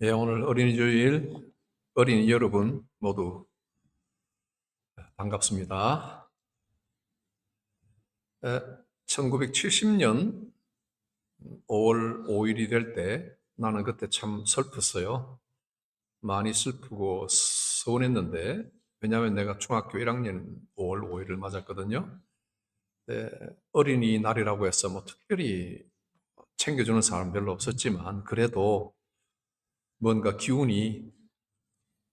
예, 오늘 어린이 주일 어린이 여러분 모두 반갑습니다. 1970년 5월 5일이 될 때 나는 그때 참 슬펐어요. 많이 슬프고 서운했는데, 왜냐하면 내가 중학교 1학년 5월 5일을 맞았거든요. 네, 어린이날이라고 해서 뭐 특별히 챙겨주는 사람 별로 없었지만, 그래도 뭔가 기운이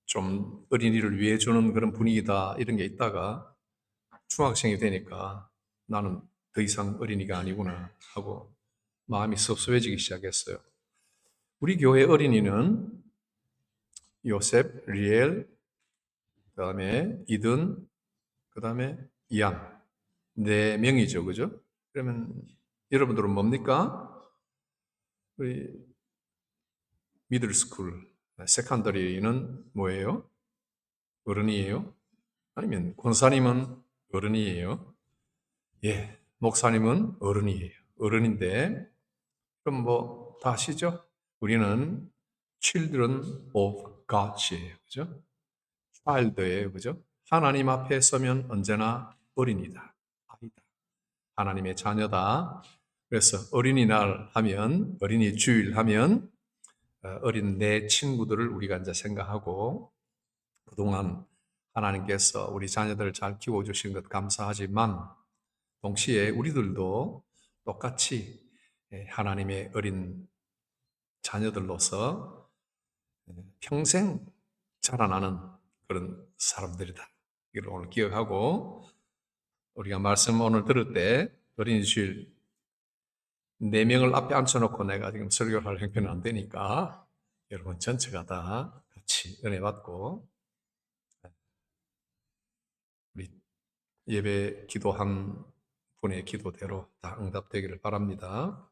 좀 어린이를 위해 주는 그런 분위기다 이런 게 있다가 중학생이 되니까 나는 더 이상 어린이가 아니구나 하고 마음이 섭섭해지기 시작했어요. 우리 교회 어린이는 요셉, 리엘, 그 다음에 이든, 그 다음에 이안. 네 명이죠. 그죠? 그러면 여러분들은 뭡니까? 우리 미들스쿨, 세컨더리는 뭐예요? 어른이에요? 아니면 권사님은 어른이에요? 예, 목사님은 어른이에요. 어른인데, 그럼 뭐 다 아시죠? 우리는 children of God이에요. 그죠? child예요. 그죠? 하나님 앞에 서면 언제나 어린이다. 아이다. 하나님의 자녀다. 그래서 어린이날 하면, 어린이 주일 하면 어린 내 친구들을 우리가 이제 생각하고 그동안 하나님께서 우리 자녀들을 잘 키워주신 것 감사하지만 동시에 우리들도 똑같이 하나님의 어린 자녀들로서 평생 자라나는 그런 사람들이다. 이걸 오늘 기억하고 우리가 말씀 오늘 들을 때 어린이 주일 4명을 앞에 앉혀놓고 내가 지금 설교를 할 형편은 안 되니까 여러분 전체가 다 같이 은혜 받고 우리 예배 기도한 분의 기도대로 다 응답되기를 바랍니다.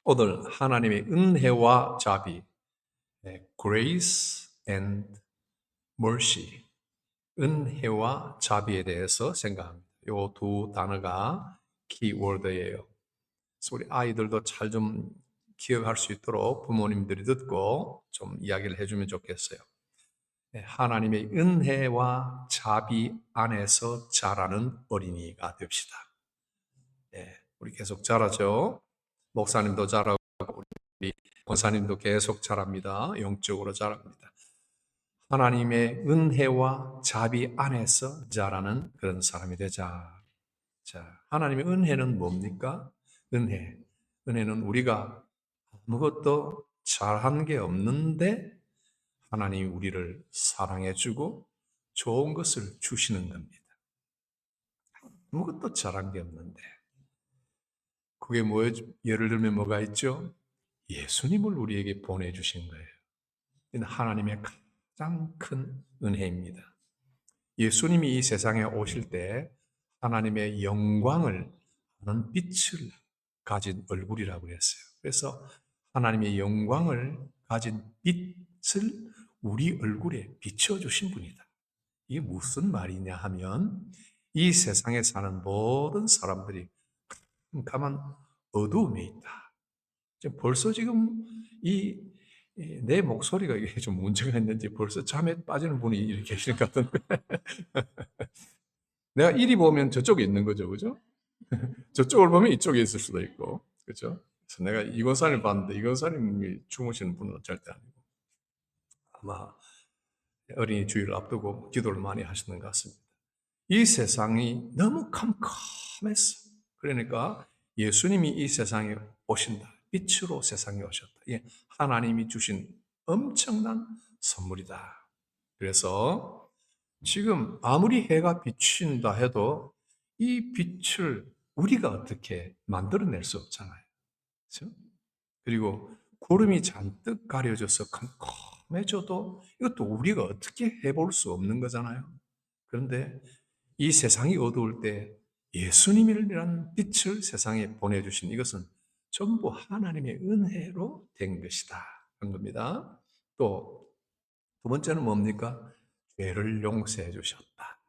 오늘 하나님의 은혜와 자비, grace and mercy, 은혜와 자비에 대해서 생각합니다. 이 두 단어가 키워드예요. 그래서 우리 아이들도 잘 좀 기억할 수 있도록 부모님들이 듣고 좀 이야기를 해주면 좋겠어요. 하나님의 은혜와 자비 안에서 자라는 어린이가 됩시다. 우리 계속 자라죠. 목사님도 자라고 우리 권사님도 계속 자랍니다. 영적으로 자랍니다. 하나님의 은혜와 자비 안에서 자라는 그런 사람이 되자. 자, 하나님의 은혜는 뭡니까? 은혜. 은혜는 우리가 아무것도 잘한 게 없는데 하나님이 우리를 사랑해주고 좋은 것을 주시는 겁니다. 아무것도 잘한 게 없는데. 그게 뭐예요? 예를 들면 뭐가 있죠? 예수님을 우리에게 보내주신 거예요. 이는 하나님의 가장 큰 은혜입니다. 예수님이 이 세상에 오실 때 하나님의 영광을 하는 빛을 가진 얼굴이라고 했어요. 그래서 하나님의 영광을 가진 빛을 우리 얼굴에 비춰주신 분이다. 이게 무슨 말이냐 하면 이 세상에 사는 모든 사람들이 캄캄한 어두움에 있다. 벌써 지금 이 내 목소리가 이게 좀 문제가 있는지 벌써 잠에 빠지는 분이 이렇게 계시는 것 같은데. 내가 이리 보면 저쪽에 있는 거죠. 그죠? 저쪽을 보면 이쪽에 있을 수도 있고. 그죠? 그래서 내가 이건사님 봤는데 이건사님이 주무시는 분은 절대 아니고 아마 어린이 주일을 앞두고 기도를 많이 하시는 것 같습니다. 이 세상이 너무 캄캄했어. 그러니까 예수님이 이 세상에 오신다. 빛으로 세상에 오셨다. 이게 하나님이 주신 엄청난 선물이다. 그래서 지금 아무리 해가 비친다 해도 이 빛을 우리가 어떻게 만들어낼 수 없잖아요. 그렇죠? 그리고 구름이 잔뜩 가려져서 캄캄해져도 이것도 우리가 어떻게 해볼 수 없는 거잖아요. 그런데 이 세상이 어두울 때 예수님이라는 빛을 세상에 보내주신 이것은 전부 하나님의 은혜로 된 것이다. 한 겁니다. 또 두 번째는 뭡니까? 죄를 용서해 주셨다.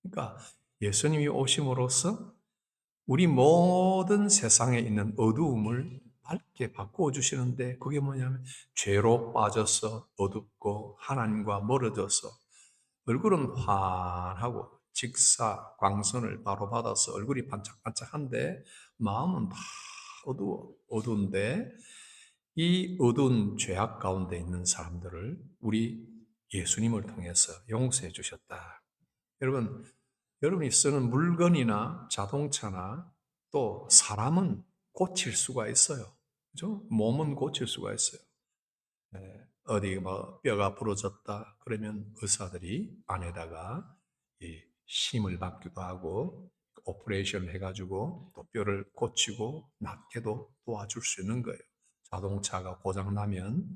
그러니까 예수님이 오심으로써 우리 모든 세상에 있는 어두움을 밝게 바꾸어 주시는데 그게 뭐냐면 죄로 빠져서 어둡고 하나님과 멀어져서 얼굴은 환하고 직사 광선을 바로 받아서 얼굴이 반짝반짝한데 마음은 다 어두운데 이 어두운 죄악 가운데 있는 사람들을 우리 예수님을 통해서 용서해 주셨다. 여러분, 여러분이 쓰는 물건이나 자동차나 또 사람은 고칠 수가 있어요. 그죠? 몸은 고칠 수가 있어요. 어디 뭐 뼈가 부러졌다 그러면 의사들이 안에다가 이 심을 박기도 하고 오퍼레이션을 해가지고 또 뼈를 고치고 낫게도 도와줄 수 있는 거예요. 자동차가 고장 나면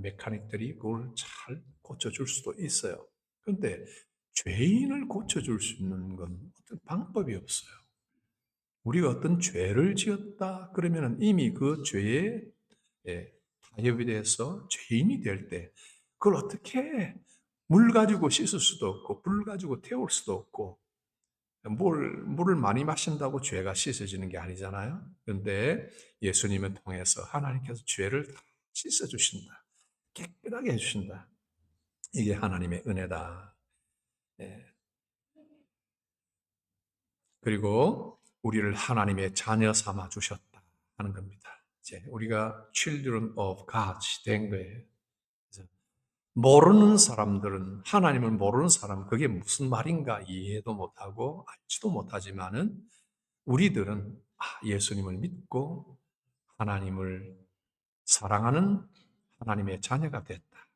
메카닉들이 그걸 잘 고쳐줄 수도 있어요. 그런데 죄인을 고쳐줄 수 있는 건 어떤 방법이 없어요. 우리가 어떤 죄를 지었다 그러면 이미 그 죄에 타협이 돼서 죄인이 될 때 그걸 어떻게 물 가지고 씻을 수도 없고 불 가지고 태울 수도 없고 물을 많이 마신다고 죄가 씻어지는 게 아니잖아요. 그런데 예수님을 통해서 하나님께서 죄를 다 씻어주신다. 깨끗하게 해주신다. 이게 하나님의 은혜다. 예. 그리고 우리를 하나님의 자녀 삼아 주셨다 하는 겁니다. 이제 우리가 children of God 된 거예요. 그래서 모르는 사람들은 하나님을 모르는 사람 그게 무슨 말인가 이해도 못하고 알지도 못하지만은 우리들은 예수님을 믿고 하나님을 사랑하는 하나님의 자녀가 됐다.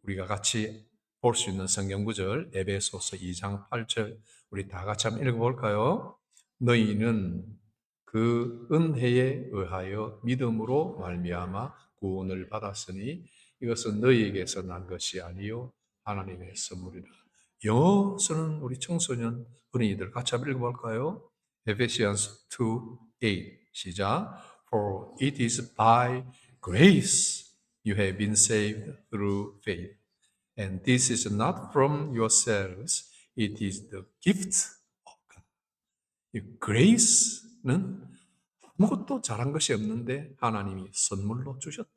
우리가 같이 볼 수 있는 성경 구절 에베소서 2장 8절 우리 다 같이 한번 읽어볼까요? 너희는 그 은혜에 의하여 믿음으로 말미암아 구원을 받았으니 이것은 너희에게서 난 것이 아니요 하나님의 선물이라. 영어서는 우리 청소년 어린이들 같이 한번 읽어볼까요? Ephesians 2:8 시작. For it is by grace you have been saved through faith. And this is not from yourselves, it is the gift of God. 이 grace는 아무것도 잘한 것이 없는데 하나님이 선물로 주셨다.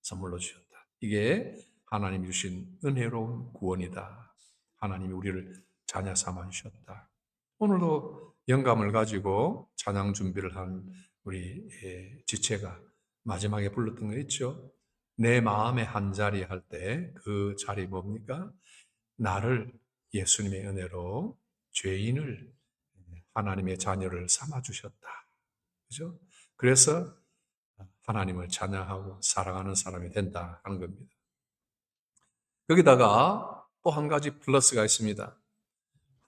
선물로 주셨다. 이게 하나님이 주신 은혜로운 구원이다. 하나님이 우리를 자녀 삼아 주셨다. 오늘도 영감을 가지고 찬양 준비를 한 우리 지체가 마지막에 불렀던 거 있죠? 내 마음의 한 자리 할 때 그 자리 뭡니까? 나를 예수님의 은혜로 죄인을 하나님의 자녀를 삼아 주셨다. 그죠? 그래서 하나님을 찬양하고 사랑하는 사람이 된다 하는 겁니다. 여기다가 또 한 가지 플러스가 있습니다.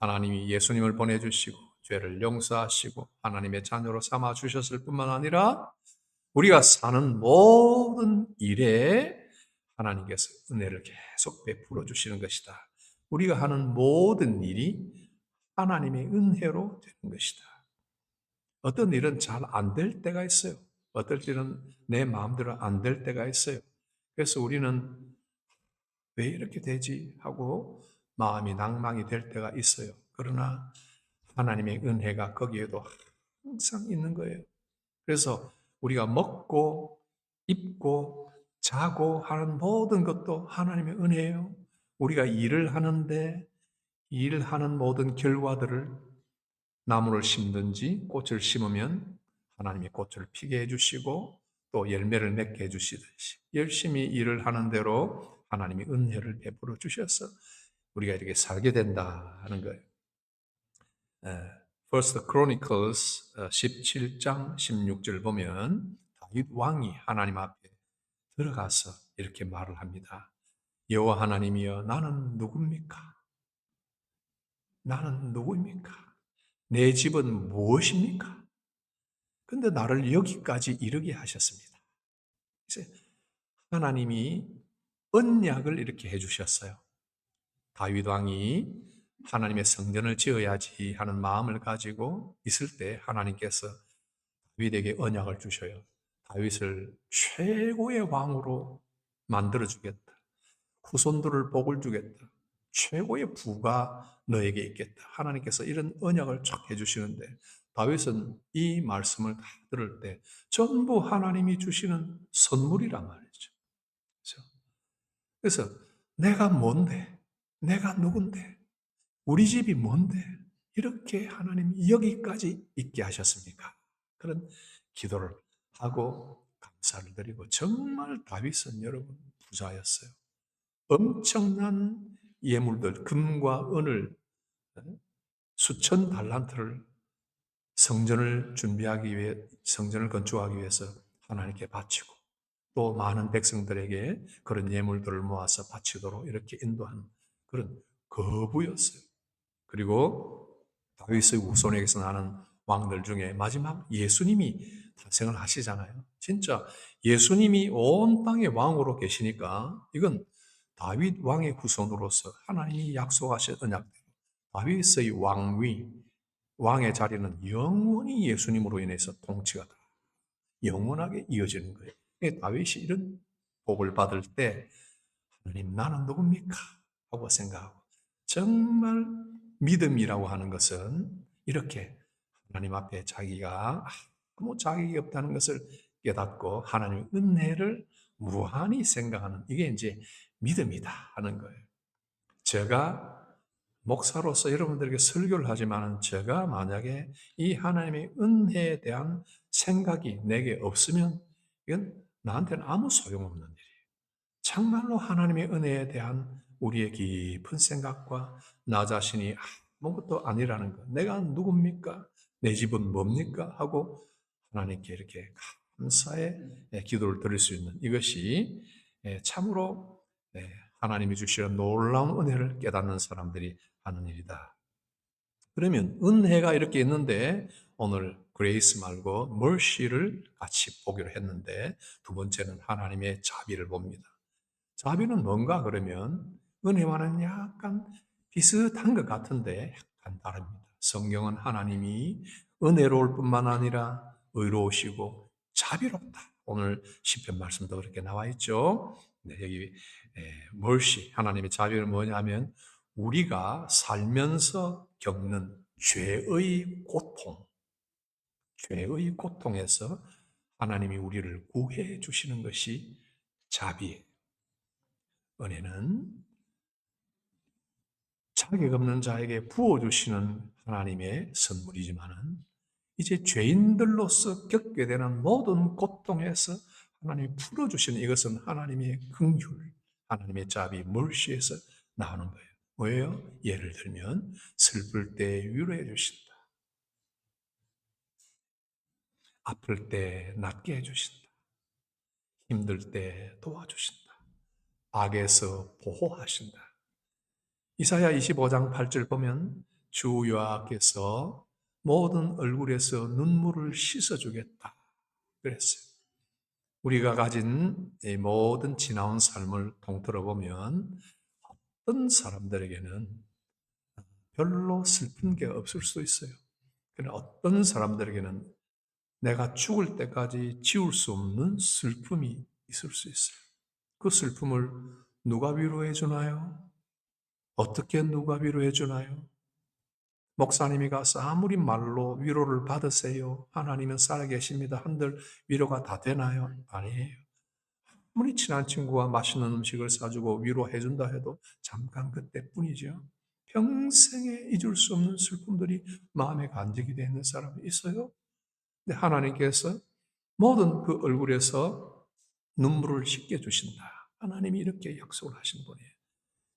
하나님이 예수님을 보내주시고 죄를 용서하시고 하나님의 자녀로 삼아 주셨을 뿐만 아니라 우리가 사는 모든 일에 하나님께서 은혜를 계속 베풀어 주시는 것이다. 우리가 하는 모든 일이 하나님의 은혜로 되는 것이다. 어떤 일은 잘 안 될 때가 있어요. 어떨 때는 내 마음대로 안 될 때가 있어요. 그래서 우리는 왜 이렇게 되지? 하고 마음이 낭망이 될 때가 있어요. 그러나 하나님의 은혜가 거기에도 항상 있는 거예요. 그래서 우리가 먹고 입고 자고 하는 모든 것도 하나님의 은혜예요. 우리가 일을 하는데 일하는 모든 결과들을 나무를 심든지 꽃을 심으면 하나님이 꽃을 피게 해주시고 또 열매를 맺게 해주시듯이 열심히 일을 하는 대로 하나님이 은혜를 베풀어 주셔서 우리가 이렇게 살게 된다 하는 거예요. First Chronicles 17장 16절 보면 다윗 왕이 하나님 앞에 들어가서 이렇게 말을 합니다. 여호와 하나님이여 나는 누굽니까? 나는 누구입니까? 내 집은 무엇입니까? 근데 나를 여기까지 이르게 하셨습니다. 그래서 하나님이 언약을 이렇게 해주셨어요. 다윗 왕이 하나님의 성전을 지어야지 하는 마음을 가지고 있을 때 하나님께서 다윗에게 언약을 주셔요. 다윗을 최고의 왕으로 만들어 주겠다. 후손들을 복을 주겠다. 최고의 부가 너에게 있겠다. 하나님께서 이런 언약을 쫙 해주시는데 다윗은 이 말씀을 다 들을 때 전부 하나님이 주시는 선물이란 말이죠. 그렇죠? 그래서 내가 뭔데? 내가 누군데? 우리 집이 뭔데? 이렇게 하나님이 여기까지 있게 하셨습니까? 그런 기도를 하고 감사를 드리고 정말 다윗은 여러분 부자였어요. 엄청난 예물들, 금과 은을 수천 달란트를 성전을 준비하기 위해 성전을 건축하기 위해서 하나님께 바치고 또 많은 백성들에게 그런 예물들을 모아서 바치도록 이렇게 인도한 그런 거부였어요. 그리고 다윗의 후손에게서 나는 왕들 중에 마지막 예수님이 탄생을 하시잖아요. 진짜 예수님이 온 땅의 왕으로 계시니까 이건 다윗 왕의 후손으로서 하나님이 약속하신 언약대로 다윗의 왕위, 왕의 자리는 영원히 예수님으로 인해서 통치가 다 영원하게 이어지는 거예요. 다윗이 이런 복을 받을 때 하나님 나는 누굽니까? 하고 생각하고 정말 믿음이라고 하는 것은 이렇게 하나님 앞에 자기가 아무 자격이 없다는 것을 깨닫고 하나님의 은혜를 무한히 생각하는 이게 이제 믿음이다 하는 거예요. 제가 목사로서 여러분들에게 설교를 하지만 제가 만약에 이 하나님의 은혜에 대한 생각이 내게 없으면 이건 나한테는 아무 소용없는 일이에요. 정말로 하나님의 은혜에 대한 우리의 깊은 생각과 나 자신이 아무것도 아니라는 것, 내가 누굽니까? 내 집은 뭡니까? 하고 하나님께 이렇게 감사의 기도를 드릴 수 있는 이것이 참으로 하나님이 주시는 놀라운 은혜를 깨닫는 사람들이 하는 일이다. 그러면 은혜가 이렇게 있는데 오늘 그레이스 말고 mercy를 같이 보기로 했는데 두 번째는 하나님의 자비를 봅니다. 자비는 뭔가 그러면 은혜와는 약간 비슷한 것 같은데 약간 다릅니다. 성경은 하나님이 은혜로울 뿐만 아니라 의로우시고 자비롭다. 오늘 시편 말씀도 그렇게 나와 있죠. 네, 여기 mercy 하나님의 자비는 뭐냐면 우리가 살면서 겪는 죄의 고통에서 하나님이 우리를 구해 주시는 것이 자비예요. 은혜는 자격 없는 자에게 부어주시는 하나님의 선물이지만은 이제 죄인들로서 겪게 되는 모든 고통에서 하나님이 풀어주시는 이것은 하나님의 긍휼, 하나님의 자비, mercy에서 나오는 거예요. 뭐예요? 예를 들면 슬플 때 위로해 주신다. 아플 때 낫게 해주신다. 힘들 때 도와주신다. 악에서 보호하신다. 이사야 25장 8절 보면 주 여호와께서 모든 얼굴에서 눈물을 씻어주겠다 그랬어요. 우리가 가진 이 모든 지나온 삶을 통틀어 보면 어떤 사람들에게는 별로 슬픈 게 없을 수 있어요. 그러나 어떤 사람들에게는 내가 죽을 때까지 지울 수 없는 슬픔이 있을 수 있어요. 그 슬픔을 누가 위로해 주나요? 어떻게 누가 위로해 주나요? 목사님이 가서 아무리 말로 위로를 받으세요. 하나님은 살아계십니다. 한들 위로가 다 되나요? 아니에요. 아무리 친한 친구가 맛있는 음식을 사주고 위로해 준다 해도 잠깐 그때뿐이죠. 평생에 잊을 수 없는 슬픔들이 마음에 간직이 되어 있는 사람이 있어요. 근데 하나님께서 모든 그 얼굴에서 눈물을 씻겨 주신다. 하나님이 이렇게 약속을 하신 분이에요.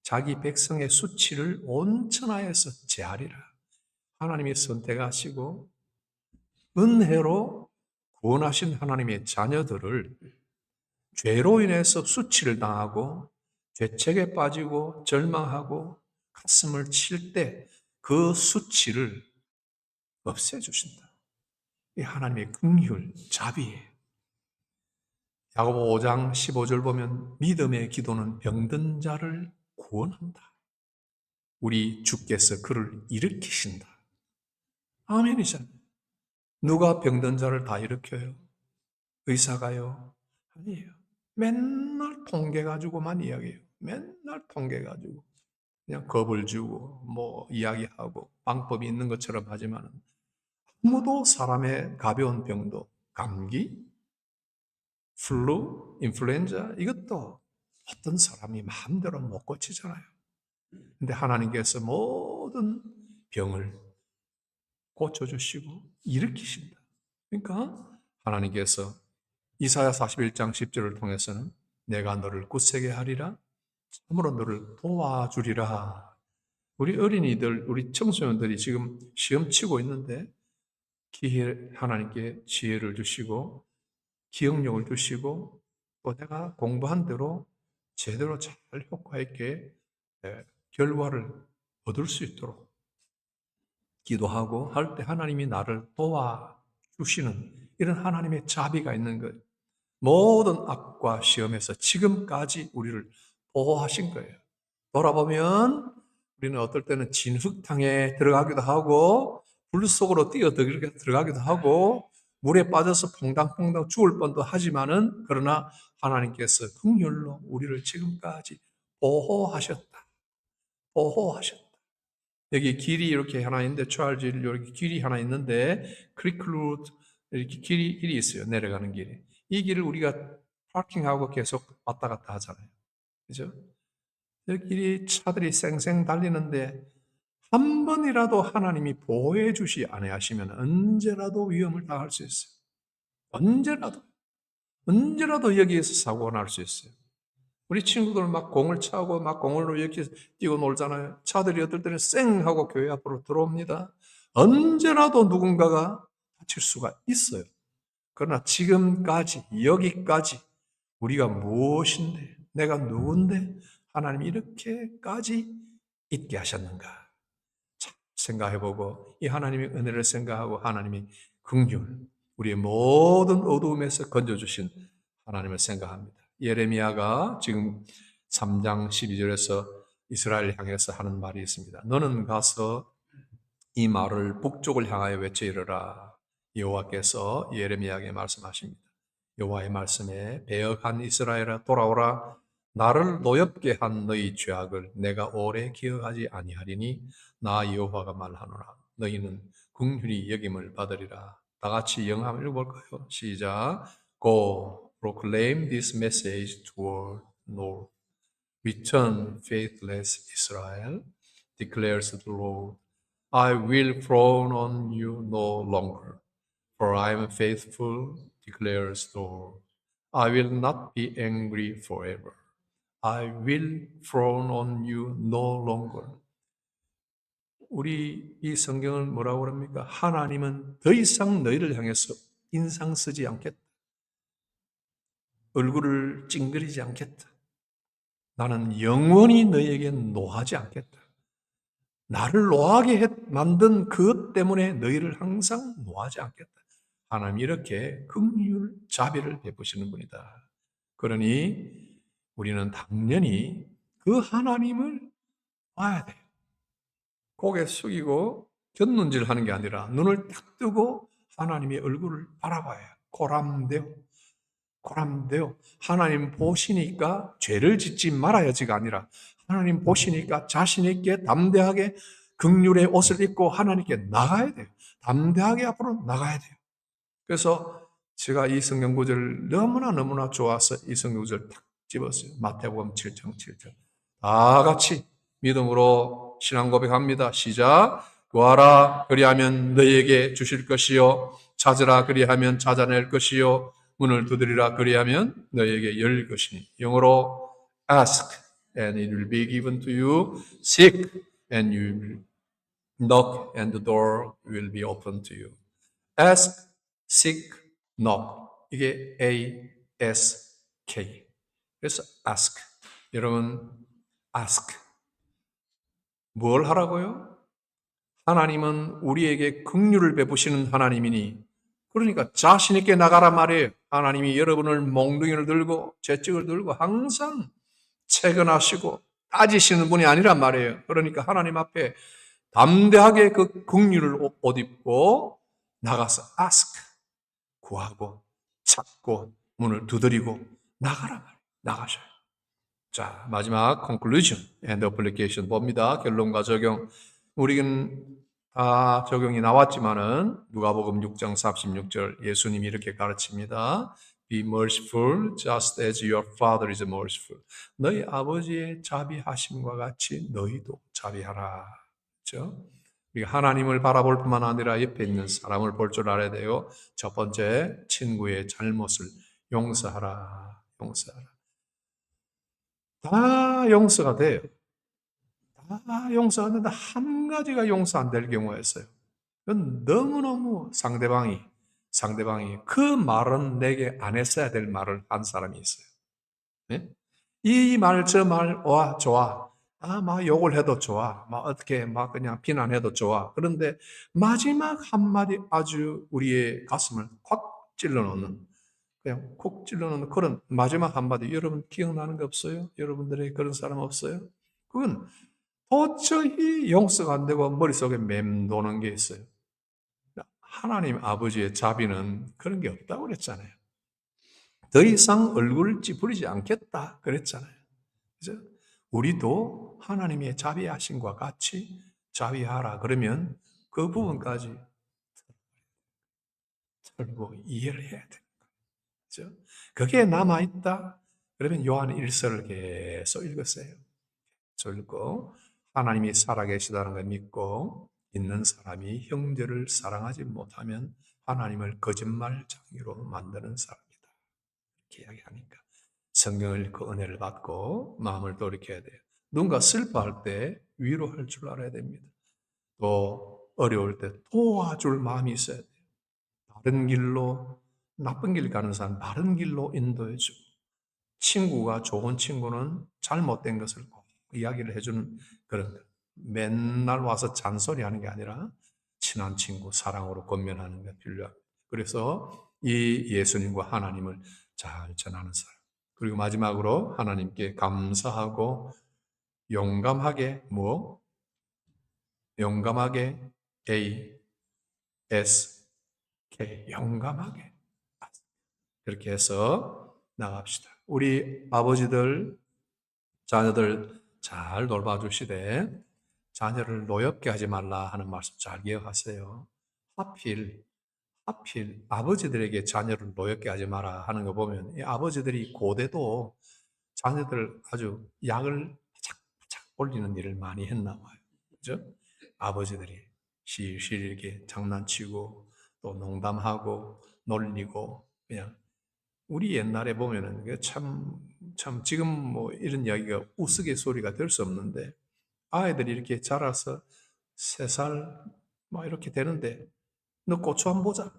자기 백성의 수치를 온천하에서 제하리라. 하나님이 선택하시고 은혜로 구원하신 하나님의 자녀들을 죄로 인해서 수치를 당하고 죄책에 빠지고 절망하고 가슴을 칠 때 그 수치를 없애주신다. 이 하나님의 긍휼, 자비예요. 야고보 5장 15절 보면 믿음의 기도는 병든 자를 구원한다. 우리 주께서 그를 일으키신다. 아멘이잖아요. 누가 병든 자를 다 일으켜요? 의사가요? 아니에요. 맨날 통계 가지고만 이야기해요. 맨날 통계 가지고. 그냥 겁을 주고, 뭐, 이야기하고, 방법이 있는 것처럼 하지만, 아무도 사람의 가벼운 병도 감기, 플루, 인플루엔자 이것도 어떤 사람이 마음대로 못 고치잖아요. 근데 하나님께서 모든 병을 고쳐주시고 일으키신다. 그러니까 하나님께서 이사야 41장 10절을 통해서는 내가 너를 굳세게 하리라, 참으로 너를 도와주리라. 우리 어린이들, 우리 청소년들이 지금 시험 치고 있는데 하나님께 지혜를 주시고 기억력을 주시고 또 내가 공부한 대로 제대로 잘 효과 있게 결과를 얻을 수 있도록 기도하고 할 때 하나님이 나를 도와주시는 이런 하나님의 자비가 있는 것. 모든 악과 시험에서 지금까지 우리를 보호하신 거예요. 돌아보면 우리는 어떨 때는 진흙탕에 들어가기도 하고 불 속으로 뛰어 들어가기도 하고 물에 빠져서 퐁당퐁당 죽을 뻔도 하지만은 그러나 하나님께서 긍휼로 우리를 지금까지 보호하셨다. 보호하셨다. 여기 길이 이렇게 하나 있는데 찰즈 이렇게 길이 하나 있는데 크리클루트 이렇게 길이 있어요. 내려가는 길이. 이 길을 우리가 파킹하고 계속 왔다 갔다 하잖아요. 그죠? 이 길이 차들이 쌩쌩 달리는데 한 번이라도 하나님이 보호해 주시 아니하시면 언제라도 위험을 당할 수 있어요. 언제라도 여기에서 사고가 날 수 있어요. 우리 친구들 막 공을 차고 막 공으로 이렇게 뛰고 놀잖아요. 차들이 어떨 때는 쌩 하고 교회 앞으로 들어옵니다. 언제라도 누군가가 다칠 수가 있어요. 그러나 지금까지, 여기까지 우리가 무엇인데, 내가 누군데 하나님이 이렇게까지 있게 하셨는가? 참 생각해보고 이 하나님의 은혜를 생각하고 하나님의 긍휼, 우리의 모든 어두움에서 건져주신 하나님을 생각합니다. 예레미야가 지금 3장 12절에서 이스라엘 향해서 하는 말이 있습니다. 너는 가서 이 말을 북쪽을 향하여 외쳐 이르라. 여호와께서 예레미야에게 말씀하십니다. 여호와의 말씀에 배역한 이스라엘아 돌아오라. 나를 노엽게 한 너희 죄악을 내가 오래 기억하지 아니하리니 나 여호와가 말하노라. 너희는 긍휼히 여김을 받으리라. 다 같이 영함 읽어볼까요? 시작. Go proclaim this message toward north. Return, faithless Israel, declares the Lord. I will frown on you no longer, for I am faithful, declares the Lord. I will not be angry forever. I will frown on you no longer. 우리 이 성경은 뭐라고 그럽니까? 하나님은 더 이상 너희를 향해서 인상 쓰지 않겠다. 얼굴을 찡그리지 않겠다. 나는 영원히 너희에게 노하지 않겠다. 나를 노하게 만든 그것 때문에 너희를 항상 노하지 않겠다. 하나님이 이렇게 긍휼, 자비를 베푸시는 분이다. 그러니 우리는 당연히 그 하나님을 봐야 돼요. 고개 숙이고 곁눈질하는 게 아니라 눈을 딱 뜨고 하나님의 얼굴을 바라봐야 해요. 고람되어 하나님 보시니까 죄를 짓지 말아야지가 아니라 하나님 보시니까 자신 있게 담대하게 긍휼의 옷을 입고 하나님께 나가야 돼요. 담대하게 앞으로 나가야 돼요. 그래서 제가 이 성경 구절을 너무나 좋아서 이 성경 구절을 딱 집었어요. 마태복음 7장 7절. 다 같이 믿음으로 신앙 고백합니다. 시작. 구하라 그리하면 너희에게 주실 것이요 찾으라 그리하면 찾아낼 것이요 문을 두드리라 그리하면 너희에게 열 것이니. 영어로 ask and it will be given to you. seek and you will knock and the door will be opened to you. ask, seek, knock. 이게 A-S-K. 그래서 ask. 여러분 ask. 뭘 하라고요? 하나님은 우리에게 긍휼을 베푸시는 하나님이니 그러니까 자신 있게 나가라 말이에요. 하나님이 여러분을 몽둥이를 들고 채찍을 들고 항상 채근하시고 따지시는 분이 아니란 말이에요. 그러니까 하나님 앞에 담대하게 그 긍휼을 옷 입고 나가서 ask, 구하고 찾고 문을 두드리고 나가라 말이에요. 나가셔요. 자, 마지막 conclusion and application 봅니다. 결론과 적용. 우리는 다 적용이 나왔지만은 누가복음 6장 36절 예수님이 이렇게 가르칩니다. Be merciful just as your father is merciful. 너희 아버지의 자비하심과 같이 너희도 자비하라. 그렇죠? 우리가 하나님을 바라볼 뿐만 아니라 옆에 있는 사람을 볼 줄 알아야 돼요. 첫 번째, 친구의 잘못을 용서하라. 용서하라. 다 용서가 돼요. 다 용서하는데 한 가지가 용서 안 될 경우가 있어요. 그건 너무너무 상대방이 그 말은 내게 안 했어야 될 말을 한 사람이 있어요. 네? 이 말, 저 말, 와, 좋아. 막 욕을 해도 좋아. 막 어떻게, 막 그냥 비난해도 좋아. 그런데 마지막 한마디 아주 우리의 가슴을 콱 찔러놓는, 그냥 콕 찔러놓는 그런 마지막 한마디. 여러분 기억나는 거 없어요? 여러분들의 그런 사람 없어요? 그건 도저히 용서가 안 되고 머릿속에 맴도는 게 있어요. 하나님 아버지의 자비는 그런 게 없다고 그랬잖아요. 더 이상 얼굴을 찌푸리지 않겠다 그랬잖아요. 그죠? 우리도 하나님의 자비하심과 같이 자비하라 그러면 그 부분까지 털고 이해를 해야 돼요. 그죠? 그게 남아있다? 그러면 요한 1서를 계속 읽으세요. 읽고 하나님이 살아계시다는 걸 믿고 있는 사람이 형제를 사랑하지 못하면 하나님을 거짓말쟁이로 만드는 사람이다. 이렇게 이야기하니까 성경을 읽고 은혜를 받고 마음을 돌이켜야 돼요. 누군가 슬퍼할 때 위로할 줄 알아야 됩니다. 또 어려울 때 도와줄 마음이 있어야 돼요. 바른 길로 나쁜 길 가는 사람 바른 길로 인도해 주고 친구가 좋은 친구는 잘못된 것을 꼭 이야기를 해주는 그런 것. 맨날 와서 잔소리하는 게 아니라 친한 친구 사랑으로 권면하는 게 필요합니다. 그래서 이 예수님과 하나님을 잘 전하는 사람. 그리고 마지막으로 하나님께 감사하고 용감하게 용감하게 A, S, K 용감하게 그렇게 해서 나갑시다. 우리 아버지들 자녀들 잘 돌봐주시되 자녀를 노엽게 하지 말라 하는 말씀 잘 기억하세요. 하필 아버지들에게 자녀를 노엽게 하지 마라 하는 거 보면 이 아버지들이 고대도 자녀들 아주 약을 바짝바짝 올리는 일을 많이 했나 봐요. 그죠? 아버지들이 실실 이렇게 장난치고 또 농담하고 놀리고 그냥 우리 옛날에 보면은 참 지금 뭐 이런 이야기가 우스갯소리가 될 수 없는데 아이들이 이렇게 자라서 3살 막 이렇게 되는데 너 고추 한번 보자.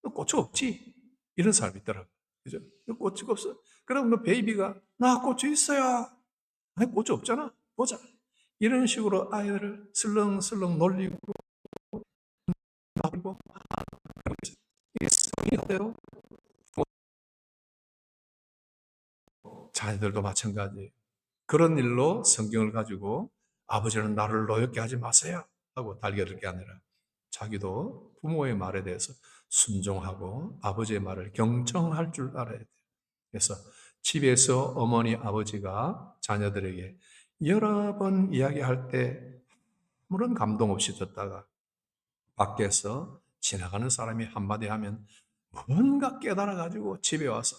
너 고추 없지? 이런 사람이 있더라고. 그죠? 너 고추가 없어. 그럼 너 베이비가 나 고추 있어요. 아니 고추 없잖아. 보자. 이런 식으로 아이들을 슬렁슬렁 놀리고 나리고 이게 성인대로 자녀들도 마찬가지. 그런 일로 성경을 가지고 아버지는 나를 노엽게 하지 마세요 하고 달겨들 게 아니라 자기도 부모의 말에 대해서 순종하고 아버지의 말을 경청할 줄 알아야 돼요. 그래서 집에서 어머니 아버지가 자녀들에게 여러 번 이야기할 때 아무런 감동 없이 듣다가 밖에서 지나가는 사람이 한마디 하면 뭔가 깨달아가지고 집에 와서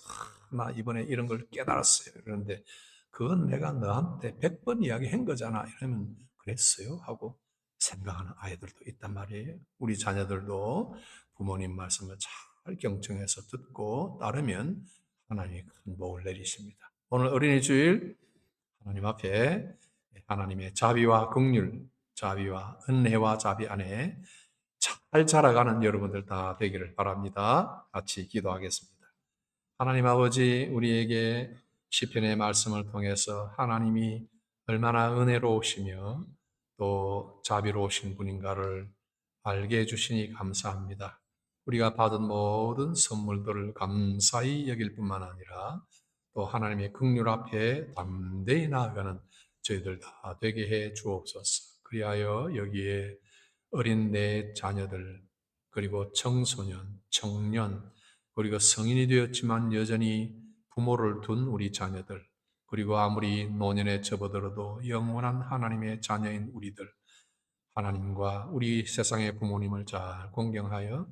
나 이번에 이런 걸 깨달았어요. 그런데 그건 내가 너한테 100번 이야기한 거잖아. 이러면 그랬어요? 하고 생각하는 아이들도 있단 말이에요. 우리 자녀들도 부모님 말씀을 잘 경청해서 듣고 따르면 하나님이 큰 복을 내리십니다. 오늘 어린이 주일 하나님 앞에 하나님의 자비와 긍휼, 자비와 은혜와 자비 안에 잘 자라가는 여러분들 다 되기를 바랍니다. 같이 기도하겠습니다. 하나님 아버지, 우리에게 시편의 말씀을 통해서 하나님이 얼마나 은혜로우시며 또 자비로우신 분인가를 알게 해주시니 감사합니다. 우리가 받은 모든 선물들을 감사히 여길 뿐만 아니라 또 하나님의 긍휼 앞에 담대히 나아가는 저희들 다 되게 해 주옵소서. 그리하여 여기에 어린 내 자녀들, 그리고 청소년, 청년, 그리고 성인이 되었지만 여전히 부모를 둔 우리 자녀들, 그리고 아무리 노년에 접어들어도 영원한 하나님의 자녀인 우리들, 하나님과 우리 세상의 부모님을 잘 공경하여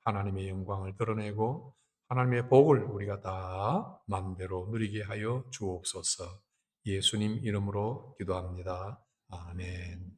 하나님의 영광을 드러내고 하나님의 복을 우리가 다 마음대로 누리게 하여 주옵소서. 예수님 이름으로 기도합니다. 아멘.